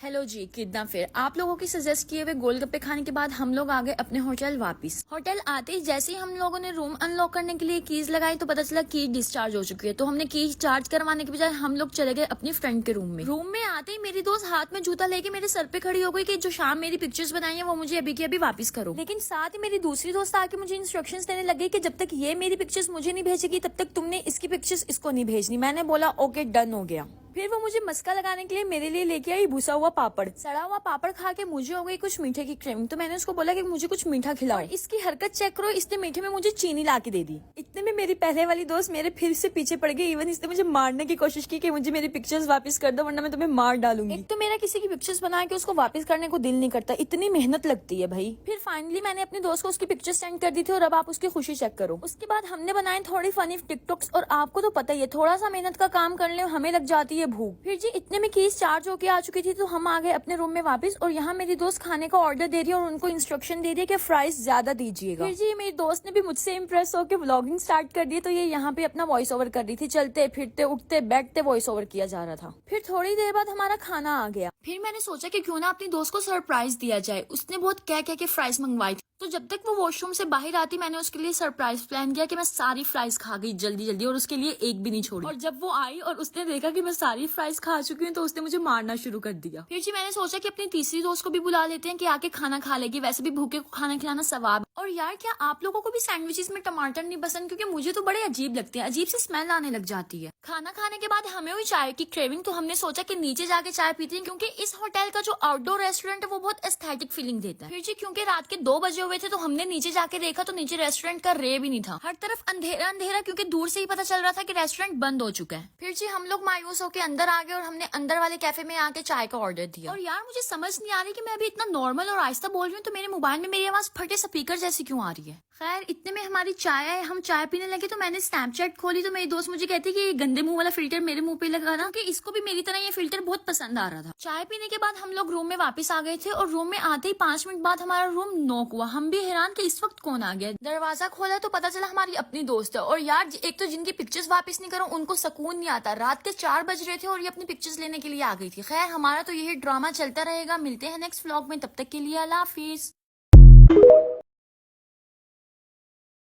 Hello जी, कितना फिर आप लोगों की सजेस्ट किए हुए गोलगप्पे खाने के बाद हम लोग आ गए अपने होटल वापस। होटल आते ही जैसे ही हम लोगों ने रूम अनलॉक करने के लिए कीज लगाई तो पता चला की डिस्चार्ज हो चुकी है। तो हमने कीज चार्ज करवाने के बजाय हम लोग चले गए अपनी फ्रेंड के रूम में। रूम में आते ही मेरी दोस्त हाथ में जूता लेके मेरे सर पे खड़ी हो गई कि जो शाम मेरी पिक्चर्स बनाई है वो मुझे अभी की अभी वापस करो। लेकिन साथ ही मेरी दूसरी दोस्त आके मुझे इंस्ट्रक्शंस देने लगी कि जब तक ये मेरी पिक्चर्स मुझे नहीं भेजेगी तब तक तुमने इसकी पिक्चर्स इसको नहीं भेजनी। मैंने बोला ओके डन हो गया। फिर वो मुझे मस्का लगाने के लिए मेरे लिए लेके आई भुसा हुआ पापड़। सड़ा हुआ पापड़ खा के मुझे हो गई कुछ मीठे की क्रेविंग, तो मैंने उसको बोला कि मुझे कुछ मीठा खिलाओ। इसकी हरकत चेक करो, इसने मीठे में मुझे चीनी ला के दे दी। इतने में मेरी पहले वाली दोस्त मेरे फिर से पीछे पड़ गई। इवन इसने मुझे मारने की कोशिश की कि मुझे मेरी पिक्चर्स वापस कर दो वरना मैं तुम्हें मार डालूंगी। एक तो मेरा किसी की पिक्चर्स बना के उसको वापस करने को दिल नहीं करता, इतनी मेहनत लगती है भाई। फिर फाइनली मैंने अपने दोस्त को उसकी पिक्चर सेंड कर दी थी और अब आप उसकी खुशी चेक करो। उसके बाद हमने बनाए थोड़ी फनी टिकटॉक्स और आपको तो पता ही है थोड़ा सा मेहनत का काम करने हमें लग जाती है भूख। फिर जी इतने में कीज चार्ज होके आ चुकी थी तो हम आ गए अपने रूम में वापस और यहाँ मेरी दोस्त खाने का ऑर्डर दे रही है और उनको इंस्ट्रक्शन दे रही है कि फ्राइज ज्यादा दीजिएगा। फिर जी मेरी दोस्त ने भी मुझसे इम्प्रेस होकर व्लॉगिंग स्टार्ट कर दी तो ये यहाँ पे अपना वॉइस ओवर कर रही थी। चलते फिरते उठते बैठते वॉइस ओवर किया जा रहा था। फिर थोड़ी देर बाद हमारा खाना आ गया। फिर मैंने सोचा कि क्यों ना अपनी दोस्त को सरप्राइज दिया जाए। उसने बहुत कह के फ्राइज मंगवाई थी तो जब तक वो वॉशरूम से बाहर आती मैंने उसके लिए सरप्राइज प्लान किया कि मैं सारी फ्राइज खा गई जल्दी जल्दी और उसके लिए एक भी नहीं छोड़ी। और जब वो आई और उसने देखा कि मैं सारी फ्राइज खा चुकी हूँ तो उसने मुझे मारना शुरू कर दिया। फिर जी मैंने सोचा कि अपनी तीसरी दोस्त को भी बुला लेते हैं कि आके खाना खा लेगी, वैसे भी भूखे को खाना खिलाना सवाब। और यार क्या आप लोगों को भी सैंडविचेस में टमाटर नहीं पसंद? क्योंकि मुझे तो बड़े अजीब लगते हैं, अजीब सी स्मेल आने लग जाती है। खाना खाने के बाद हमें हुई चाय की क्रेविंग तो हमने सोचा कि नीचे जाके चाय पीते हैं क्योंकि इस होटल का जो आउटडोर रेस्टोरेंट है वो बहुत एस्थेटिक फीलिंग देता है। फिर जी क्योंकि रात के 2 बजे हुए थे तो हमने नीचे जाके देखा तो नीचे रेस्टोरेंट का रे भी नहीं था, हर तरफ अंधेरा अंधेरा क्योंकि दूर से ही पता चल रहा था कि रेस्टोरेंट बंद हो चुका है। फिर जी हम लोग मायूस होकर अंदर आ गए और हमने अंदर वाले कैफे में आके चाय का ऑर्डर दिया। और यार मुझे समझ नहीं आ रही कि मैं अभी इतना नॉर्मल और आहिस्ता बोल रही हूँ तो मेरे मोबाइल में मेरी आवाज फटे स्पीकर जैसी क्यों आ रही है। खैर इतने में हमारी चाय है, हम चाय पीने लगे तो मैंने स्नैपचैट खोली तो मेरी दोस्त मुझे कहती कि ये गंदे मुंह वाला फिल्टर मेरे मुंह पे लगाना क्योंकि इसको भी मेरी तरह ये फिल्टर बहुत पसंद आ रहा था। चाय पीने के बाद हम लोग रूम में वापस आ गए थे और रूम में आते ही 5 मिनट बाद हमारा रूम नॉक हुआ। हम भी हैरान कि इस वक्त कौन आ गया। दरवाजा खोला तो पता चला हमारी अपनी दोस्त है। और यार एक तो जिनकी पिक्चर्स वापस नहीं करो उनको सुकून नहीं आता। रात के 4 बज रहे थे और ये अपनी पिक्चर्स लेने के लिए आ गई थी। खैर हमारा तो यही ड्रामा चलता रहेगा। मिलते हैं नेक्स्ट व्लॉग में, तब तक के लिए अल्लाह हाफिज।